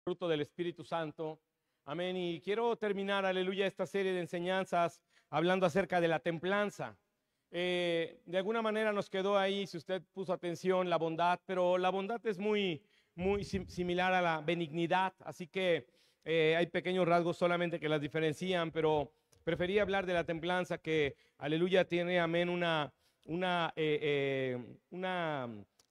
fruto del Espíritu Santo. Amén. Y quiero terminar, aleluya, esta serie de enseñanzas hablando acerca de la templanza. De alguna manera nos quedó ahí, si usted puso atención, la bondad, pero la bondad es muy similar a la benignidad, así que hay pequeños rasgos solamente que las diferencian, pero preferí hablar de la templanza que, aleluya, tiene, amén, una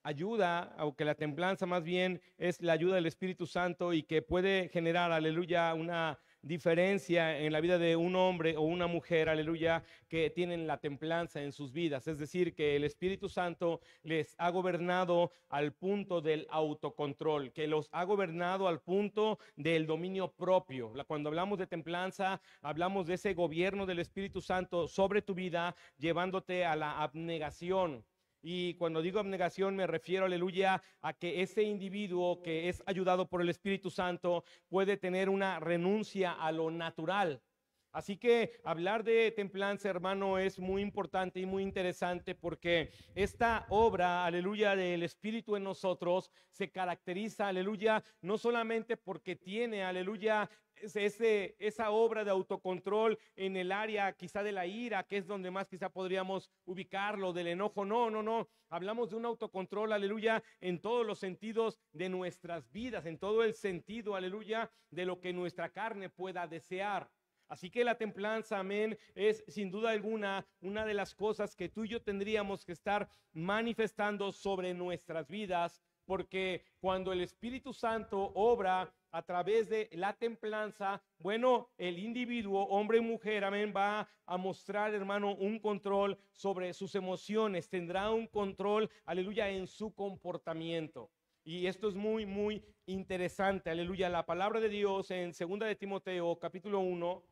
ayuda, aunque la templanza más bien es la ayuda del Espíritu Santo y que puede generar, aleluya, una diferencia en la vida de un hombre o una mujer, aleluya, que tienen la templanza en sus vidas. Es decir, que el Espíritu Santo les ha gobernado al punto del autocontrol, que los ha gobernado al punto del dominio propio. Cuando hablamos de templanza, hablamos de ese gobierno del Espíritu Santo sobre tu vida, llevándote a la abnegación. Y cuando digo abnegación me refiero, aleluya, a que ese individuo que es ayudado por el Espíritu Santo puede tener una renuncia a lo natural. Así que hablar de templanza, hermano, es muy importante y muy interesante porque esta obra, aleluya, del Espíritu en nosotros se caracteriza, aleluya, no solamente porque tiene, aleluya, esa obra de autocontrol en el área quizá de la ira, que es donde más quizá podríamos ubicarlo, del enojo. No. Hablamos de un autocontrol, aleluya, en todos los sentidos de nuestras vidas, en todo el sentido, aleluya, de lo que nuestra carne pueda desear. Así que la templanza, amén, es sin duda alguna una de las cosas que tú y yo tendríamos que estar manifestando sobre nuestras vidas, porque cuando el Espíritu Santo obra a través de la templanza, bueno, el individuo, hombre y mujer, amén, va a mostrar, hermano, un control sobre sus emociones, tendrá un control, aleluya, en su comportamiento. Y esto es muy interesante, aleluya. La palabra de Dios en 2 de Timoteo, capítulo 1,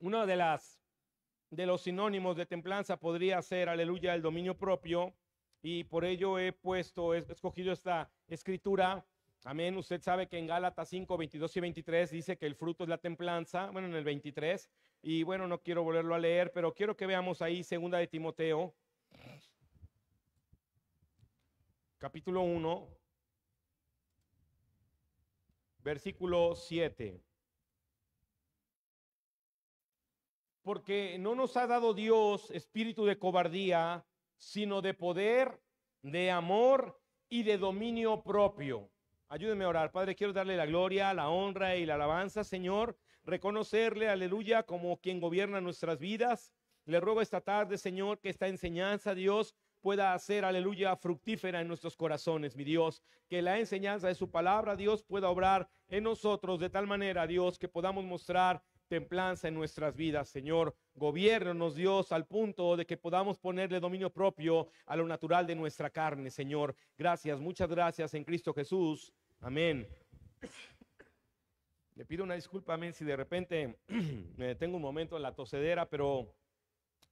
uno de los sinónimos de templanza podría ser, aleluya, el dominio propio, y por ello he escogido esta escritura. Amén. Usted sabe que en Gálatas 5, 22 y 23 dice que el fruto es la templanza, bueno, en el 23, y bueno, no quiero volverlo a leer, pero quiero que veamos ahí 2 de Timoteo, capítulo 1, versículo 7. Porque no nos ha dado Dios espíritu de cobardía, sino de poder, de amor y de dominio propio. Ayúdenme a orar. Padre, quiero darle la gloria, la honra y la alabanza, Señor. Reconocerle, aleluya, como quien gobierna nuestras vidas. Le ruego esta tarde, Señor, que esta enseñanza, Dios, pueda hacer, aleluya, fructífera en nuestros corazones, mi Dios. Que la enseñanza de su palabra, Dios, pueda obrar en nosotros de tal manera, Dios, que podamos mostrar templanza en nuestras vidas. Señor, gobiérnanos, Dios, al punto de que podamos ponerle dominio propio a lo natural de nuestra carne, Señor. Gracias, muchas gracias en Cristo Jesús. Amén. Le pido una disculpa, amén, si de repente me detengo un momento en la tosedera, pero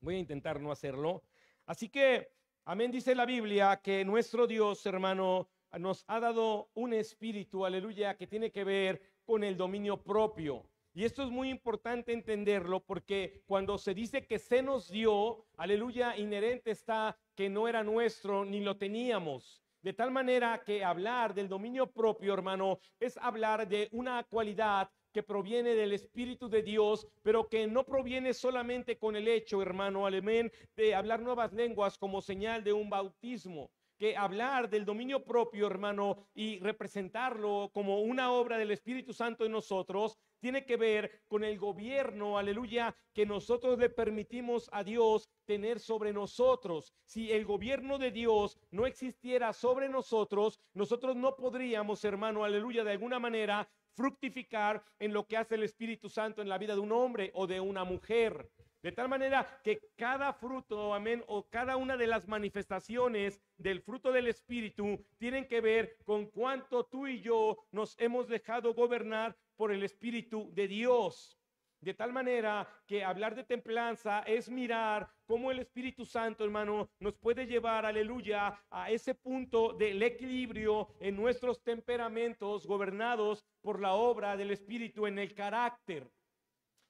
voy a intentar no hacerlo. Así que, amén, dice la Biblia que nuestro Dios, hermano, nos ha dado un espíritu, aleluya, que tiene que ver con el dominio propio. Y esto es muy importante entenderlo porque cuando se dice que se nos dio, aleluya, inherente está que no era nuestro ni lo teníamos. De tal manera que hablar del dominio propio, hermano, es hablar de una cualidad que proviene del Espíritu de Dios, pero que no proviene solamente con el hecho, hermano, amén, de hablar nuevas lenguas como señal de un bautismo. Que hablar del dominio propio, hermano, y representarlo como una obra del Espíritu Santo en nosotros, tiene que ver con el gobierno, aleluya, que nosotros le permitimos a Dios tener sobre nosotros. Si el gobierno de Dios no existiera sobre nosotros, nosotros no podríamos, hermano, aleluya, de alguna manera fructificar en lo que hace el Espíritu Santo en la vida de un hombre o de una mujer. De tal manera que cada fruto, amén, o cada una de las manifestaciones del fruto del Espíritu tienen que ver con cuánto tú y yo nos hemos dejado gobernar por el Espíritu de Dios. De tal manera que hablar de templanza es mirar cómo el Espíritu Santo, hermano, nos puede llevar, aleluya, a ese punto del equilibrio en nuestros temperamentos gobernados por la obra del Espíritu en el carácter.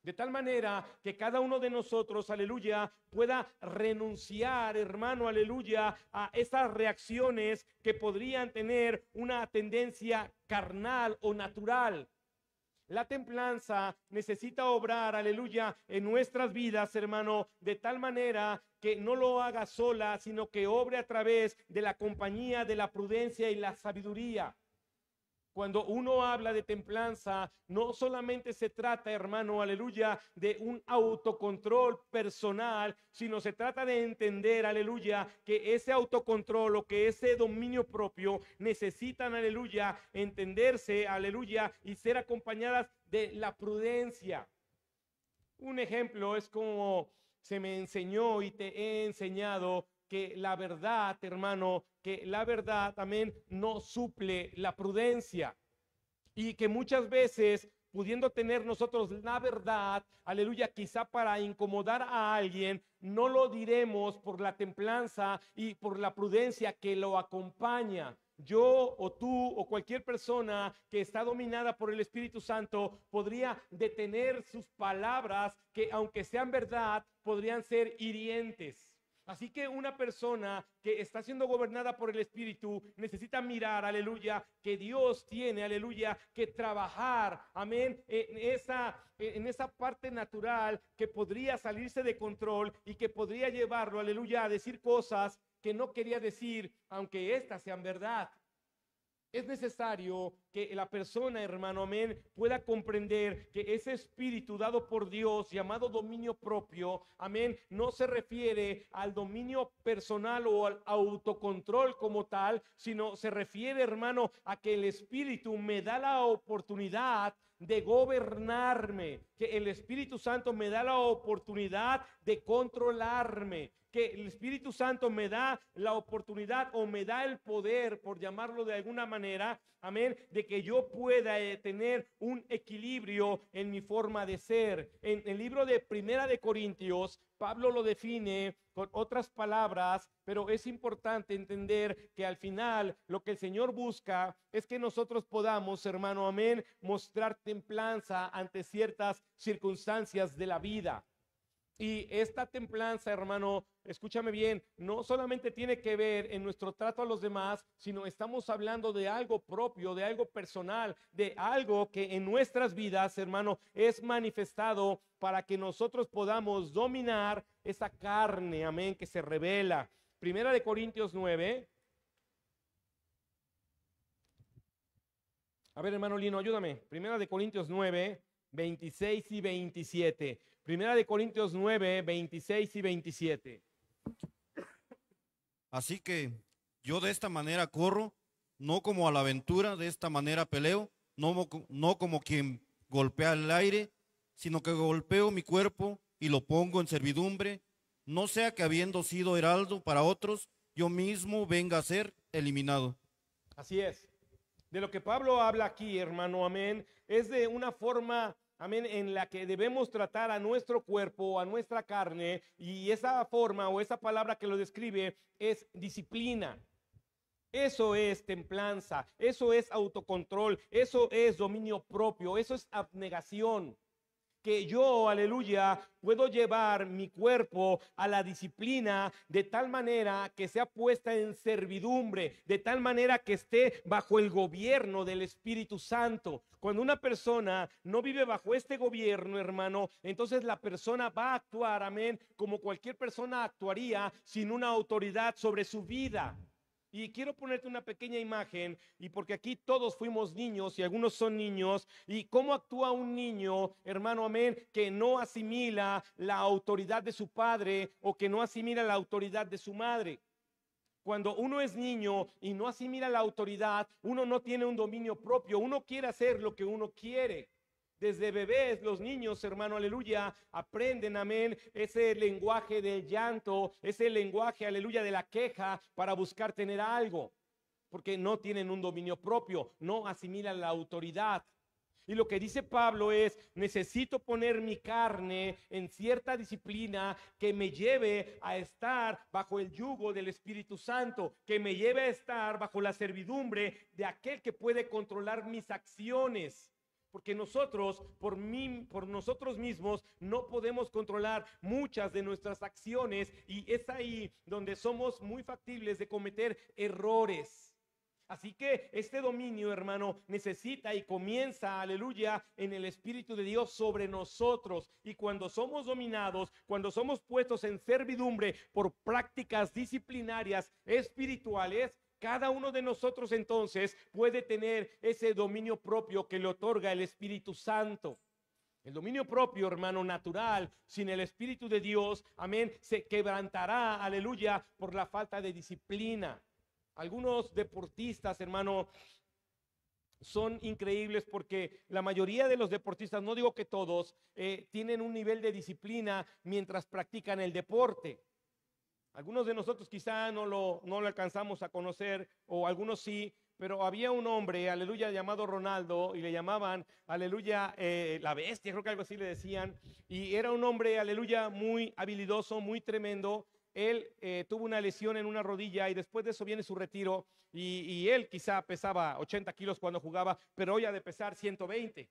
De tal manera que cada uno de nosotros, aleluya, pueda renunciar, hermano, aleluya, a esas reacciones que podrían tener una tendencia carnal o natural. La templanza necesita obrar, aleluya, en nuestras vidas, hermano, de tal manera que no lo haga sola, sino que obre a través de la compañía de la prudencia y la sabiduría. Cuando uno habla de templanza, no solamente se trata, hermano, aleluya, de un autocontrol personal, sino se trata de entender, aleluya, que ese autocontrol o que ese dominio propio necesitan, aleluya, entenderse, aleluya, y ser acompañadas de la prudencia. Un ejemplo es como se me enseñó y te he enseñado que la verdad, hermano, que la verdad también no suple la prudencia y que muchas veces pudiendo tener nosotros la verdad, aleluya, quizá para incomodar a alguien, no lo diremos por la templanza y por la prudencia que lo acompaña. Yo o tú o cualquier persona que está dominada por el Espíritu Santo podría detener sus palabras que aunque sean verdad, podrían ser hirientes. Así que una persona que está siendo gobernada por el Espíritu necesita mirar, aleluya, que Dios tiene, aleluya, que trabajar, amén, en esa parte natural que podría salirse de control y que podría llevarlo, aleluya, a decir cosas que no quería decir, aunque éstas sean verdad. Es necesario que la persona, hermano, amén, pueda comprender que ese espíritu dado por Dios, llamado dominio propio, amén, no se refiere al dominio personal o al autocontrol como tal, sino se refiere, hermano, a que el espíritu me da la oportunidad de gobernarme, que el Espíritu Santo me da la oportunidad de controlarme, que el Espíritu Santo me da la oportunidad o me da el poder, por llamarlo de alguna manera, amén, de que yo pueda tener un equilibrio en mi forma de ser. En el libro de Primera de Corintios, Pablo lo define con otras palabras, pero es importante entender que al final lo que el Señor busca es que nosotros podamos, hermano, amén, mostrar templanza ante ciertas circunstancias de la vida. Y esta templanza, hermano, escúchame bien, no solamente tiene que ver en nuestro trato a los demás, sino estamos hablando de algo propio, de algo personal, de algo que en nuestras vidas, hermano, es manifestado para que nosotros podamos dominar esa carne, amén, que se revela. Primera de Corintios 9. A ver, hermano Lino, ayúdame. Primera de Corintios 9, 26 y 27. Primera de Corintios 9, 26 y 27. Así que yo de esta manera corro, no como a la aventura, de esta manera peleo, no como quien golpea el aire, sino que golpeo mi cuerpo y lo pongo en servidumbre, no sea que habiendo sido heraldo para otros, yo mismo venga a ser eliminado. Así es. De lo que Pablo habla aquí, hermano, amén, es de una forma, amén, en la que debemos tratar a nuestro cuerpo, a nuestra carne, y esa forma o esa palabra que lo describe es disciplina. Eso es templanza, eso es autocontrol, eso es dominio propio, eso es abnegación. Que yo, aleluya, puedo llevar mi cuerpo a la disciplina de tal manera que sea puesta en servidumbre, de tal manera que esté bajo el gobierno del Espíritu Santo. Cuando una persona no vive bajo este gobierno, hermano, entonces la persona va a actuar, amén, como cualquier persona actuaría sin una autoridad sobre su vida. Y quiero ponerte una pequeña imagen, y porque aquí todos fuimos niños y algunos son niños, y cómo actúa un niño, hermano, amén, que no asimila la autoridad de su padre o que no asimila la autoridad de su madre. Cuando uno es niño y no asimila la autoridad, uno no tiene un dominio propio, uno quiere hacer lo que uno quiere. Desde bebés, los niños, hermano, aleluya, aprenden, amén, ese lenguaje del llanto, ese lenguaje, aleluya, de la queja para buscar tener algo, porque no tienen un dominio propio, no asimilan la autoridad. Y lo que dice Pablo es, necesito poner mi carne en cierta disciplina que me lleve a estar bajo el yugo del Espíritu Santo, que me lleve a estar bajo la servidumbre de aquel que puede controlar mis acciones. Porque nosotros, por nosotros mismos, no podemos controlar muchas de nuestras acciones y es ahí donde somos muy factibles de cometer errores. Así que este dominio, hermano, necesita y comienza, aleluya, en el Espíritu de Dios sobre nosotros. Y cuando somos dominados, cuando somos puestos en servidumbre por prácticas disciplinarias espirituales, cada uno de nosotros entonces puede tener ese dominio propio que le otorga el Espíritu Santo. El dominio propio, hermano, natural, sin el Espíritu de Dios, amén, se quebrantará, aleluya, por la falta de disciplina. Algunos deportistas, hermano, son increíbles porque la mayoría de los deportistas, no digo que todos, tienen un nivel de disciplina mientras practican el deporte. Algunos de nosotros quizá no lo alcanzamos a conocer, o algunos sí, pero había un hombre, aleluya, llamado Ronaldo, y le llamaban, aleluya, la bestia, creo que algo así le decían, y era un hombre, aleluya, muy habilidoso, muy tremendo. Él tuvo una lesión en una rodilla y después de eso viene su retiro y él quizá pesaba 80 kilos cuando jugaba, pero hoy ha de pesar 120.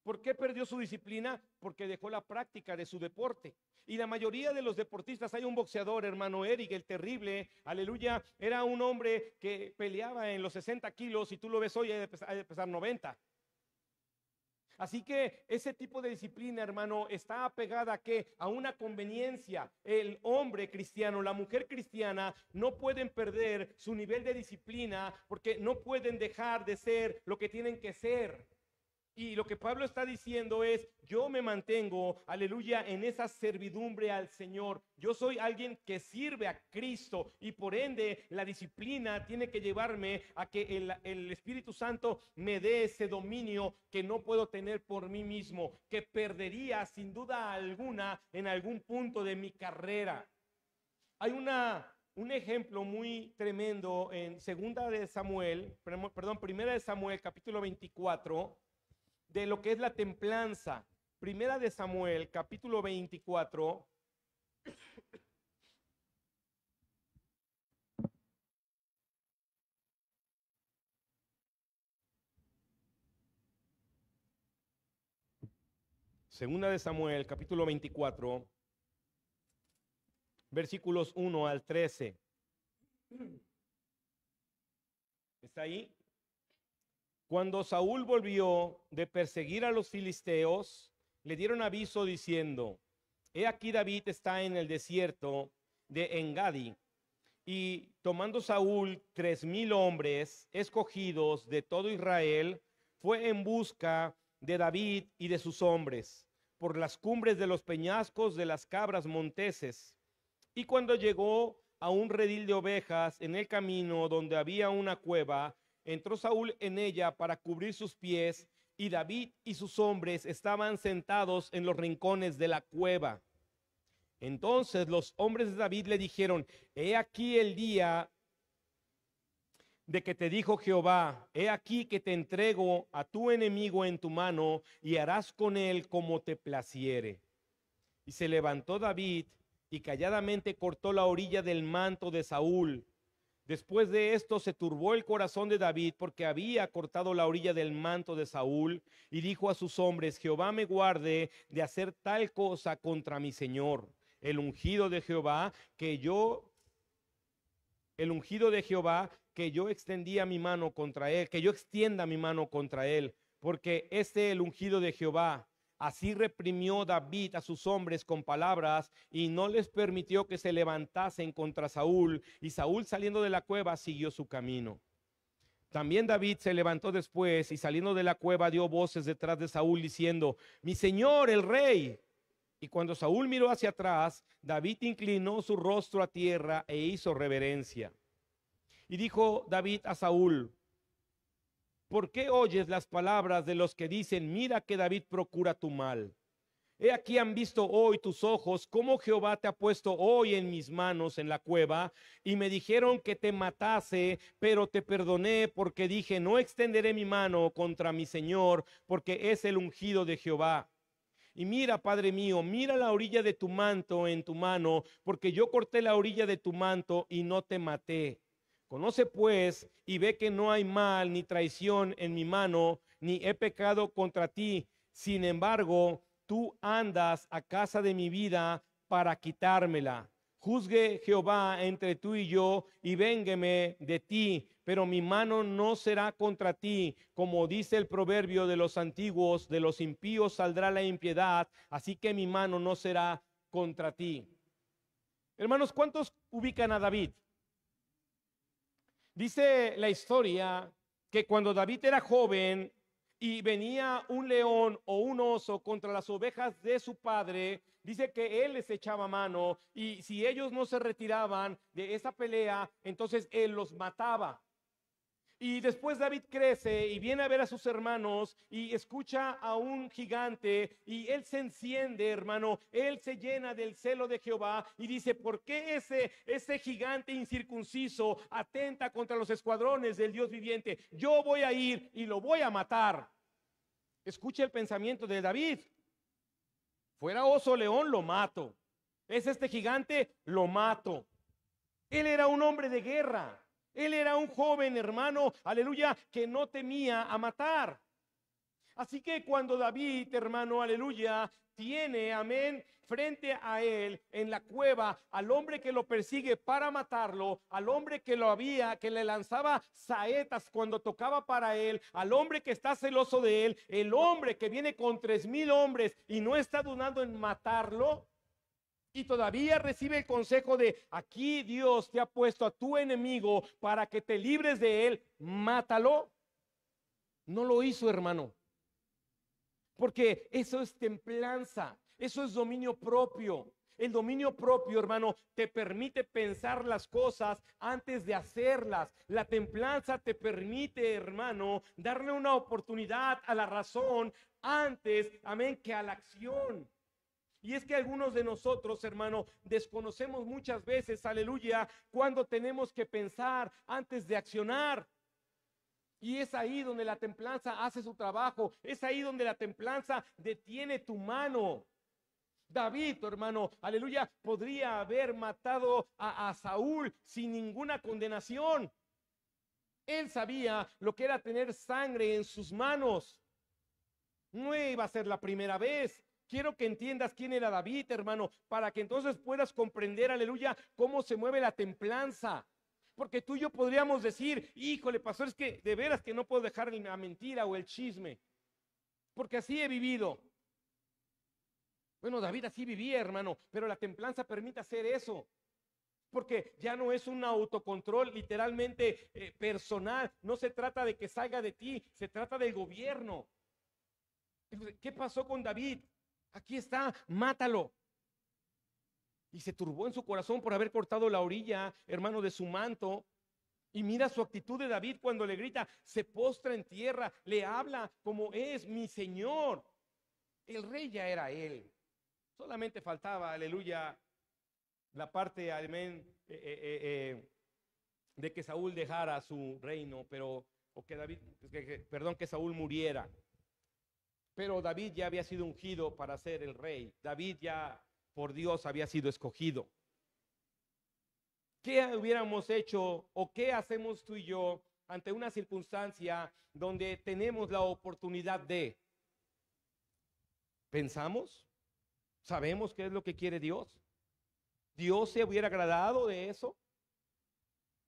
¿Por qué perdió su disciplina? Porque dejó la práctica de su deporte. Y la mayoría de los deportistas, hay un boxeador, hermano Eric, el terrible, aleluya, era un hombre que peleaba en los 60 kilos y tú lo ves hoy, ha de pesar 90. Así que ese tipo de disciplina, hermano, está apegada a una conveniencia. El hombre cristiano, la mujer cristiana no pueden perder su nivel de disciplina porque no pueden dejar de ser lo que tienen que ser. Y lo que Pablo está diciendo es, yo me mantengo, aleluya, en esa servidumbre al Señor. Yo soy alguien que sirve a Cristo y por ende la disciplina tiene que llevarme a que el Espíritu Santo me dé ese dominio que no puedo tener por mí mismo, que perdería sin duda alguna en algún punto de mi carrera. Hay un ejemplo muy tremendo en Primera de Samuel, capítulo 24, de lo que es la templanza. Primera de Samuel, capítulo 24. Segunda de Samuel, capítulo 24, versículos 1 al 13. ¿Está ahí? Cuando Saúl volvió de perseguir a los filisteos, le dieron aviso diciendo: he aquí David está en el desierto de Engadi. Y tomando Saúl 3,000 hombres escogidos de todo Israel, fue en busca de David y de sus hombres por las cumbres de los peñascos de las cabras monteses. Y cuando llegó a un redil de ovejas en el camino donde había una cueva, entró Saúl en ella para cubrir sus pies, y David y sus hombres estaban sentados en los rincones de la cueva. Entonces los hombres de David le dijeron: he aquí el día de que te dijo Jehová, he aquí que te entrego a tu enemigo en tu mano y harás con él como te placiere. Y se levantó David y calladamente cortó la orilla del manto de Saúl. Después de esto se turbó el corazón de David porque había cortado la orilla del manto de Saúl, y dijo a sus hombres: Jehová me guarde de hacer tal cosa contra mi señor, el ungido de Jehová, que yo extendía mi mano contra él, que yo extienda mi mano contra él, porque el ungido de Jehová. Así reprimió David a sus hombres con palabras y no les permitió que se levantasen contra Saúl. Y Saúl, saliendo de la cueva, siguió su camino. También David se levantó después y saliendo de la cueva dio voces detrás de Saúl diciendo: mi señor el rey. Y cuando Saúl miró hacia atrás, David inclinó su rostro a tierra e hizo reverencia. Y dijo David a Saúl: ¿por qué oyes las palabras de los que dicen: mira que David procura tu mal? He aquí han visto hoy tus ojos cómo Jehová te ha puesto hoy en mis manos en la cueva, y me dijeron que te matase, pero te perdoné porque dije: no extenderé mi mano contra mi señor, porque es el ungido de Jehová. Y mira, Padre mío, mira la orilla de tu manto en tu mano, porque yo corté la orilla de tu manto y no te maté. Conoce pues y ve que no hay mal ni traición en mi mano, ni he pecado contra ti. Sin embargo, tú andas a casa de mi vida para quitármela. Juzgue Jehová entre tú y yo y véngueme de ti, pero mi mano no será contra ti. Como dice el proverbio de los antiguos, de los impíos saldrá la impiedad, así que mi mano no será contra ti. Hermanos, ¿cuántos ubican a David? Dice la historia que cuando David era joven y venía un león o un oso contra las ovejas de su padre, dice que él les echaba mano y si ellos no se retiraban de esa pelea, entonces él los mataba. Y después David crece y viene a ver a sus hermanos y escucha a un gigante y él se enciende, hermano, él se llena del celo de Jehová y dice, ¿por qué ese gigante incircunciso atenta contra los escuadrones del Dios viviente? Yo voy a ir y lo voy a matar. Escucha el pensamiento de David. Fuera oso o león, lo mato. Es este gigante, lo mato. Él era un hombre de guerra. Él era un joven hermano, aleluya, que no temía a matar. Así que cuando David, hermano, aleluya, tiene, amén, frente a él en la cueva al hombre que lo persigue para matarlo, al hombre que que le lanzaba saetas cuando tocaba para él, al hombre que está celoso de él, el hombre que viene con 3,000 hombres y no está dudando en matarlo. Y todavía recibe el consejo de aquí Dios te ha puesto a tu enemigo para que te libres de él, mátalo. No lo hizo, hermano. Porque eso es templanza, eso es dominio propio. El dominio propio, hermano, te permite pensar las cosas antes de hacerlas. La templanza te permite, hermano, darle una oportunidad a la razón antes, amén, que a la acción. Y es que algunos de nosotros, hermano, desconocemos muchas veces, aleluya, cuando tenemos que pensar antes de accionar. Y es ahí donde la templanza hace su trabajo, es ahí donde la templanza detiene tu mano. David, hermano, aleluya, podría haber matado a Saúl sin ninguna condenación. Él sabía lo que era tener sangre en sus manos. No iba a ser la primera vez. Quiero que entiendas quién era David, hermano, para que entonces puedas comprender, aleluya, cómo se mueve la templanza. Porque tú y yo podríamos decir, híjole, pastor, es que de veras que no puedo dejar la mentira o el chisme, porque así he vivido. Bueno, David así vivía, hermano, pero la templanza permite hacer eso. Porque ya no es un autocontrol literalmente personal, no se trata de que salga de ti, se trata del gobierno. ¿Qué pasó con David? Aquí está, mátalo. Y se turbó en su corazón por haber cortado la orilla, hermano, de su manto. Y mira su actitud de David cuando le grita, se postra en tierra, le habla como es mi Señor. El rey ya era él. Solamente faltaba, aleluya, la parte, amén, de que Saúl dejara su reino, pero, o que David, perdón, que Saúl muriera. Pero David ya había sido ungido para ser el rey. David ya por Dios había sido escogido. ¿Qué hubiéramos hecho o qué hacemos tú y yo ante una circunstancia donde tenemos la oportunidad de? ¿Pensamos? ¿Sabemos qué es lo que quiere Dios? ¿Dios se hubiera agradado de eso?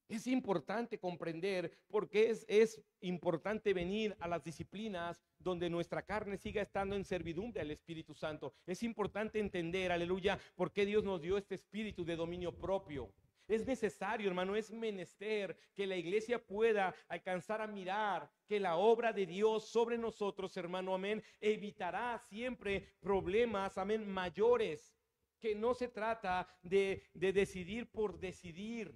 Es importante comprender porque es importante venir a las disciplinas donde nuestra carne siga estando en servidumbre al Espíritu Santo. Es importante entender, aleluya, por qué Dios nos dio este espíritu de dominio propio. Es necesario, hermano, es menester que la iglesia pueda alcanzar a mirar que la obra de Dios sobre nosotros, hermano, amén, evitará siempre problemas, amén, mayores. Que no se trata de decidir por decidir.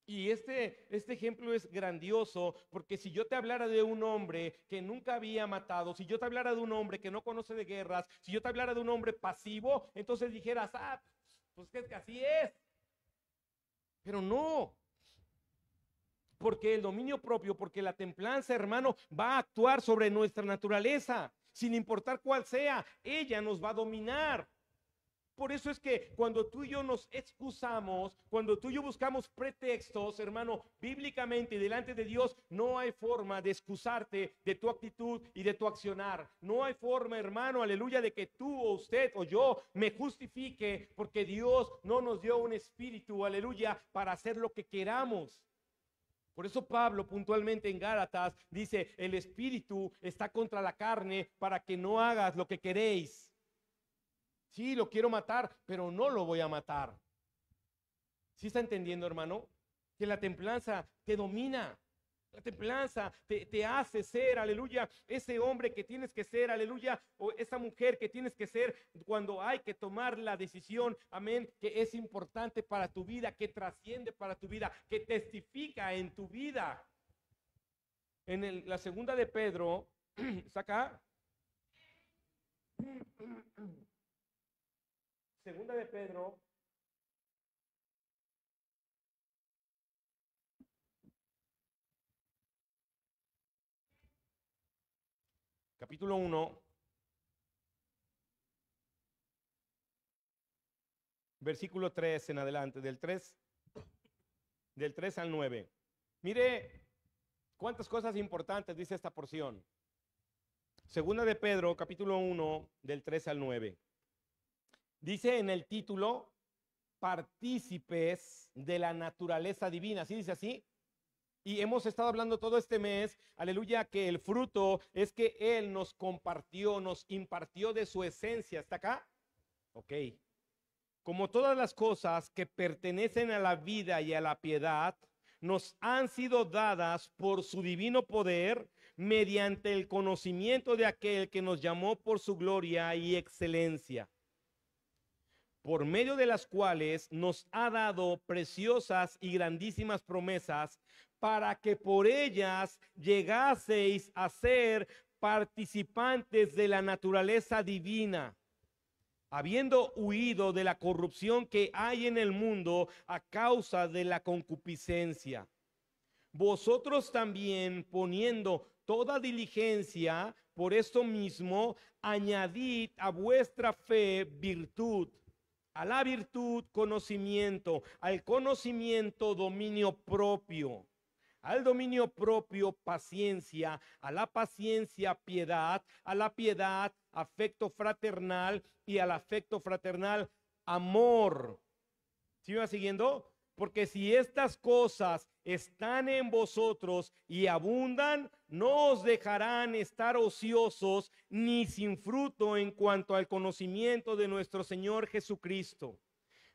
Y este ejemplo es grandioso porque si yo te hablara de un hombre que nunca había matado, si yo te hablara de un hombre que no conoce de guerras, si yo te hablara de un hombre pasivo, entonces dijeras, pues es que así es. Pero no, porque el dominio propio, porque la templanza, hermano, va a actuar sobre nuestra naturaleza, sin importar cuál sea, ella nos va a dominar. Por eso es que cuando tú y yo nos excusamos, cuando tú y yo buscamos pretextos, hermano, bíblicamente delante de Dios, no hay forma de excusarte de tu actitud y de tu accionar. No hay forma, hermano, aleluya, de que tú o usted o yo me justifique, porque Dios no nos dio un espíritu, aleluya, para hacer lo que queramos. Por eso Pablo puntualmente en Gálatas dice, el espíritu está contra la carne para que no hagas lo que queréis. Sí, lo quiero matar, pero no lo voy a matar. ¿Sí está entendiendo, hermano? Que la templanza te domina. La templanza te hace ser, aleluya, ese hombre que tienes que ser, aleluya, o esa mujer que tienes que ser cuando hay que tomar la decisión, amén, que es importante para tu vida, que trasciende para tu vida, que testifica en tu vida. La segunda de Pedro, ¿está acá? Segunda de Pedro, capítulo 1, versículo 3 en adelante, del 3 al 9. Mire cuántas cosas importantes dice esta porción. Segunda de Pedro, capítulo 1, del 3 al 9. Dice en el título, partícipes de la naturaleza divina. ¿Sí dice así? Y hemos estado hablando todo este mes, aleluya, que el fruto es que Él nos compartió, nos impartió de su esencia. ¿Está acá? Ok. Como todas las cosas que pertenecen a la vida y a la piedad, nos han sido dadas por su divino poder mediante el conocimiento de aquel que nos llamó por su gloria y excelencia, por medio de las cuales nos ha dado preciosas y grandísimas promesas, para que por ellas llegaseis a ser participantes de la naturaleza divina, habiendo huido de la corrupción que hay en el mundo a causa de la concupiscencia. Vosotros también, poniendo toda diligencia, por esto mismo, añadid a vuestra fe virtud, a la virtud conocimiento, al conocimiento dominio propio, al dominio propio paciencia, a la paciencia piedad, a la piedad afecto fraternal y al afecto fraternal amor. ¿Sí me va siguiendo? Porque si estas cosas están en vosotros y abundan, no os dejarán estar ociosos ni sin fruto en cuanto al conocimiento de nuestro Señor Jesucristo.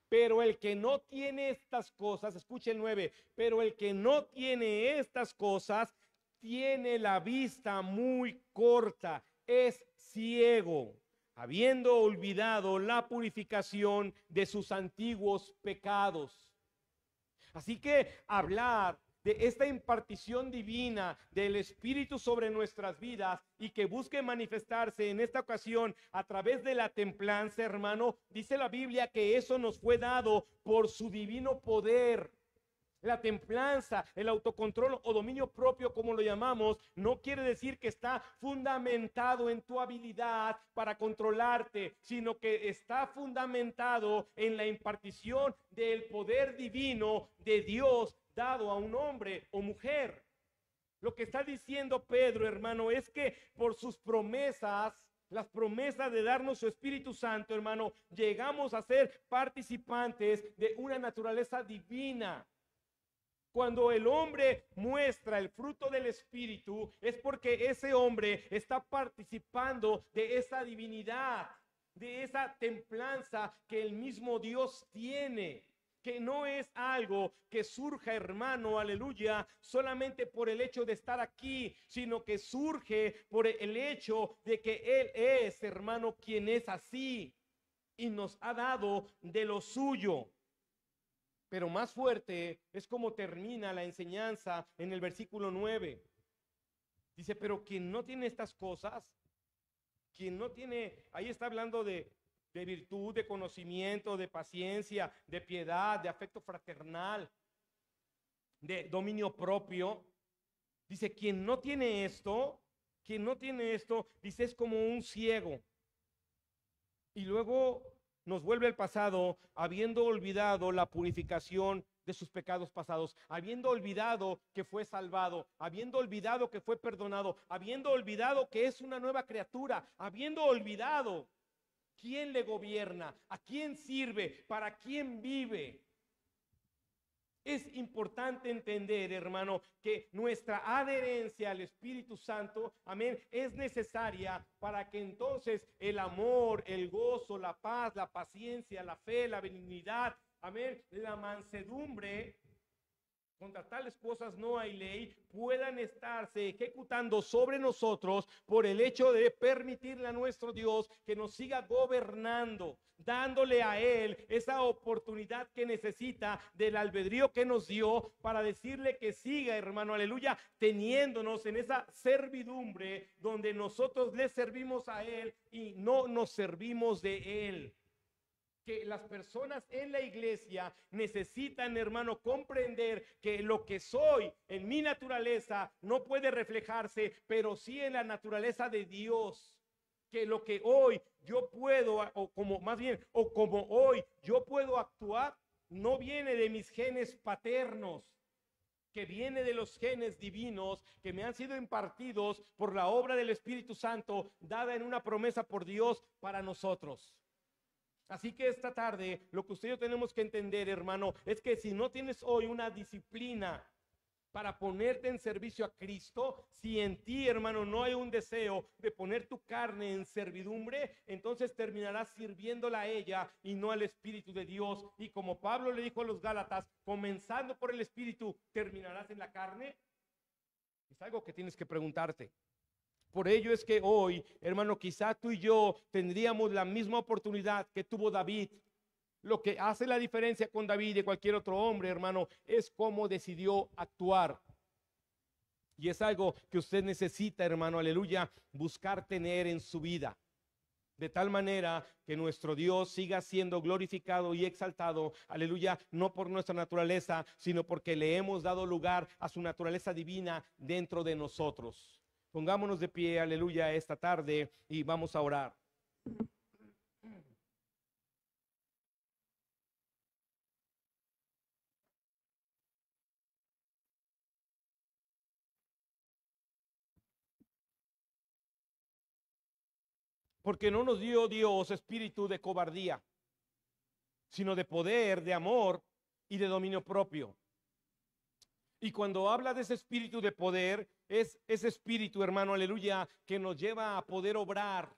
Pero el que no tiene estas cosas, escuche el 9, pero el que no tiene estas cosas tiene la vista muy corta, es ciego, habiendo olvidado la purificación de sus antiguos pecados. Así que hablar de esta impartición divina del Espíritu sobre nuestras vidas y que busque manifestarse en esta ocasión a través de la templanza, hermano, dice la Biblia que eso nos fue dado por su divino poder. La templanza, el autocontrol o dominio propio, como lo llamamos, no quiere decir que está fundamentado en tu habilidad para controlarte, sino que está fundamentado en la impartición del poder divino de Dios dado a un hombre o mujer. Lo que está diciendo Pedro, hermano, es que por sus promesas, las promesas de darnos su Espíritu Santo, hermano, llegamos a ser participantes de una naturaleza divina. Cuando el hombre muestra el fruto del Espíritu, es porque ese hombre está participando de esa divinidad, de esa templanza que el mismo Dios tiene, que no es algo que surja, hermano, aleluya, solamente por el hecho de estar aquí, sino que surge por el hecho de que Él es, hermano, quien es así y nos ha dado de lo suyo. Pero más fuerte es como termina la enseñanza en el versículo 9. Dice, pero quien no tiene estas cosas, quien no tiene, ahí está hablando de virtud, de conocimiento, de paciencia, de piedad, de afecto fraternal, de dominio propio. Dice, quien no tiene esto, dice, es como un ciego. Y luego nos vuelve al pasado, habiendo olvidado la purificación de sus pecados pasados, habiendo olvidado que fue salvado, habiendo olvidado que fue perdonado, habiendo olvidado que es una nueva criatura, habiendo olvidado quién le gobierna, a quién sirve, para quién vive. Es importante entender, hermano, que nuestra adherencia al Espíritu Santo, amén, es necesaria para que entonces el amor, el gozo, la paz, la paciencia, la fe, la benignidad, amén, la mansedumbre, contra tales cosas no hay ley, puedan estarse ejecutando sobre nosotros por el hecho de permitirle a nuestro Dios que nos siga gobernando, dándole a Él esa oportunidad que necesita del albedrío que nos dio para decirle que siga, hermano, aleluya, teniéndonos en esa servidumbre donde nosotros le servimos a Él y no nos servimos de Él. Que las personas en la iglesia necesitan, hermano, comprender que lo que soy en mi naturaleza no puede reflejarse, pero sí en la naturaleza de Dios. Que lo que hoy yo puedo, o como más bien, o como hoy yo puedo actuar, no viene de mis genes paternos, que viene de los genes divinos que me han sido impartidos por la obra del Espíritu Santo, dada en una promesa por Dios para nosotros. Así que esta tarde lo que usted y yo tenemos que entender, hermano, es que si no tienes hoy una disciplina para ponerte en servicio a Cristo, si en ti, hermano, no hay un deseo de poner tu carne en servidumbre, entonces terminarás sirviéndola a ella y no al Espíritu de Dios. Y como Pablo le dijo a los Gálatas, comenzando por el Espíritu, ¿terminarás en la carne? Es algo que tienes que preguntarte. Por ello es que hoy, hermano, quizá tú y yo tendríamos la misma oportunidad que tuvo David. Lo que hace la diferencia con David y cualquier otro hombre, hermano, es cómo decidió actuar. Y es algo que usted necesita, hermano, aleluya, buscar tener en su vida. De tal manera que nuestro Dios siga siendo glorificado y exaltado, aleluya, no por nuestra naturaleza, sino porque le hemos dado lugar a su naturaleza divina dentro de nosotros. Pongámonos de pie, aleluya, esta tarde y vamos a orar. Porque no nos dio Dios espíritu de cobardía, sino de poder, de amor y de dominio propio. Y cuando habla de ese espíritu de poder, es ese espíritu, hermano, aleluya, que nos lleva a poder obrar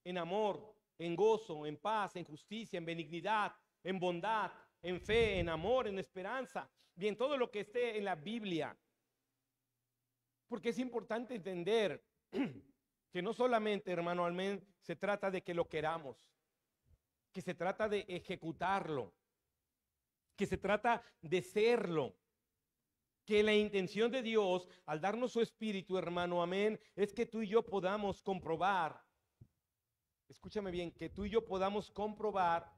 en amor, en gozo, en paz, en justicia, en benignidad, en bondad, en fe, en amor, en esperanza, bien, todo lo que esté en la Biblia. Porque es importante entender que no solamente, hermano, al menos se trata de que lo queramos, que se trata de ejecutarlo, que se trata de serlo. Que la intención de Dios al darnos su espíritu, hermano, amén, es que tú y yo podamos comprobar, escúchame bien, que tú y yo podamos comprobar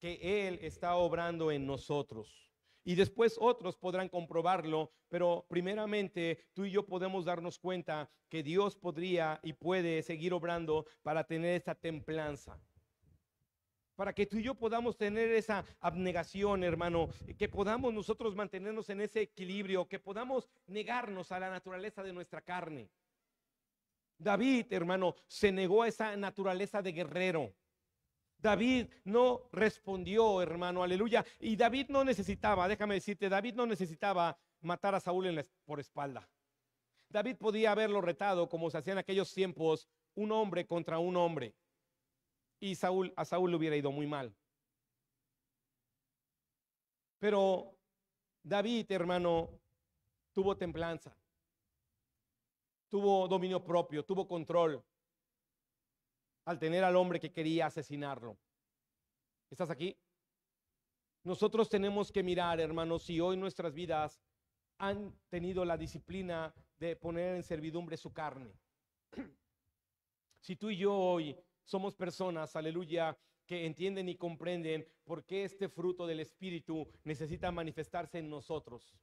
que Él está obrando en nosotros. Y después otros podrán comprobarlo, pero primeramente tú y yo podemos darnos cuenta que Dios podría y puede seguir obrando para tener esta templanza. Para que tú y yo podamos tener esa abnegación, hermano, que podamos nosotros mantenernos en ese equilibrio, que podamos negarnos a la naturaleza de nuestra carne. David, hermano, se negó a esa naturaleza de guerrero. David no respondió, hermano, aleluya. Y David no necesitaba, déjame decirte, David no necesitaba matar a Saúl por espalda. David podía haberlo retado como se hacía en aquellos tiempos, un hombre contra un hombre. Y a Saúl le hubiera ido muy mal. Pero David, hermano, tuvo templanza, tuvo dominio propio, tuvo control al tener al hombre que quería asesinarlo. ¿Estás aquí? Nosotros tenemos que mirar, hermanos, si hoy nuestras vidas han tenido la disciplina de poner en servidumbre su carne. Si tú y yo hoy somos personas, aleluya, que entienden y comprenden por qué este fruto del Espíritu necesita manifestarse en nosotros.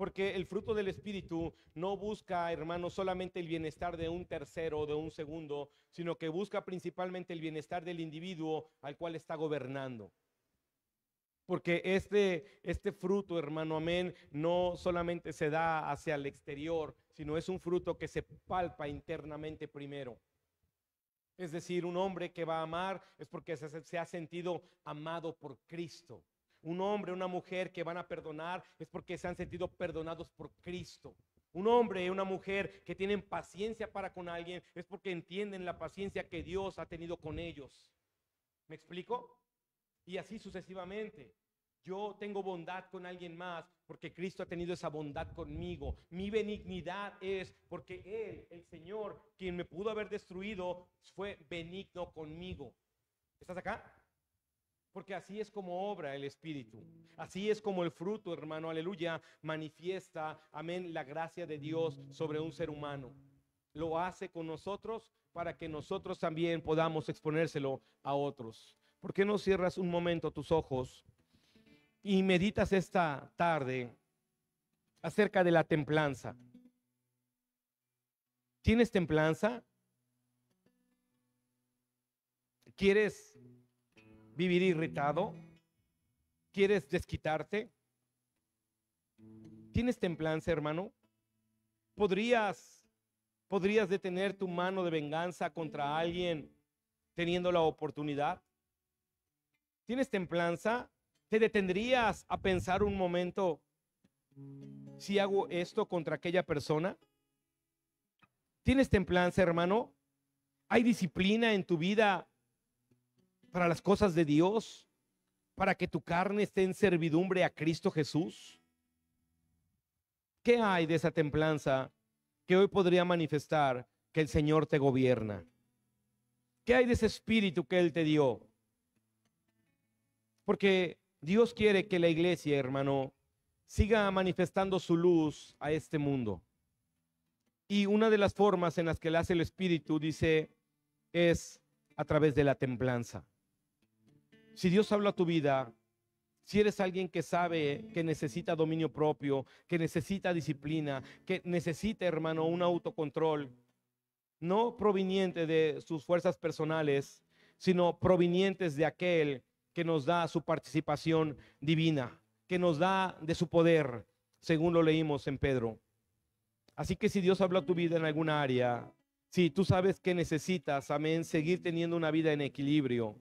Porque el fruto del Espíritu no busca, hermano, solamente el bienestar de un tercero o de un segundo, sino que busca principalmente el bienestar del individuo al cual está gobernando. Porque este fruto, hermano, amén, no solamente se da hacia el exterior, sino es un fruto que se palpa internamente primero. Es decir, un hombre que va a amar es porque se ha sentido amado por Cristo. Un hombre, una mujer que van a perdonar es porque se han sentido perdonados por Cristo. Un hombre y una mujer que tienen paciencia para con alguien es porque entienden la paciencia que Dios ha tenido con ellos. ¿Me explico? Y así sucesivamente. Yo tengo bondad con alguien más porque Cristo ha tenido esa bondad conmigo. Mi benignidad es porque Él, el Señor, quien me pudo haber destruido, fue benigno conmigo. ¿Estás acá? Porque así es como obra el Espíritu. Así es como el fruto, hermano, aleluya, manifiesta, amén, la gracia de Dios sobre un ser humano. Lo hace con nosotros para que nosotros también podamos exponérselo a otros. ¿Por qué no cierras un momento tus ojos y meditas esta tarde acerca de la templanza? ¿Tienes templanza? ¿Quieres vivir irritado? ¿Quieres desquitarte? ¿Tienes templanza, hermano? ¿Podrías detener tu mano de venganza contra alguien teniendo la oportunidad? ¿Tienes templanza? ¿Te detendrías a pensar un momento si hago esto contra aquella persona? ¿Tienes templanza, hermano? ¿Hay disciplina en tu vida para las cosas de Dios, para que tu carne esté en servidumbre a Cristo Jesús? ¿Qué hay de esa templanza que hoy podría manifestar que el Señor te gobierna? ¿Qué hay de ese espíritu que Él te dio? Porque Dios quiere que la iglesia, hermano, siga manifestando su luz a este mundo. Y una de las formas en las que le hace el Espíritu, dice, es a través de la templanza. Si Dios habla a tu vida, si eres alguien que sabe que necesita dominio propio, que necesita disciplina, que necesita, hermano, un autocontrol, no proveniente de sus fuerzas personales, sino provenientes de aquel que nos da su participación divina, que nos da de su poder, según lo leímos en Pedro. Así que si Dios habla a tu vida en alguna área, si tú sabes que necesitas, amén, seguir teniendo una vida en equilibrio,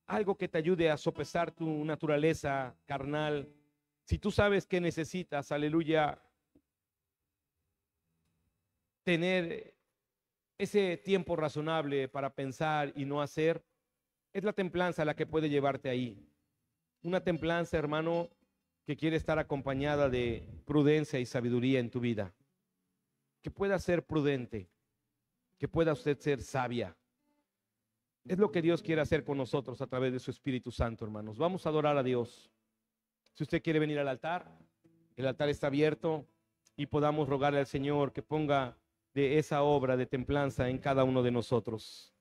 algo que te ayude a sopesar tu naturaleza carnal, si tú sabes que necesitas, aleluya, tener ese tiempo razonable para pensar y no hacer, es la templanza la que puede llevarte ahí. Una templanza, hermano, que quiere estar acompañada de prudencia y sabiduría en tu vida. Que pueda ser prudente, que pueda usted ser sabia. Es lo que Dios quiere hacer con nosotros a través de su Espíritu Santo, hermanos. Vamos a adorar a Dios. Si usted quiere venir al altar, el altar está abierto y podamos rogarle al Señor que ponga de esa obra de templanza en cada uno de nosotros.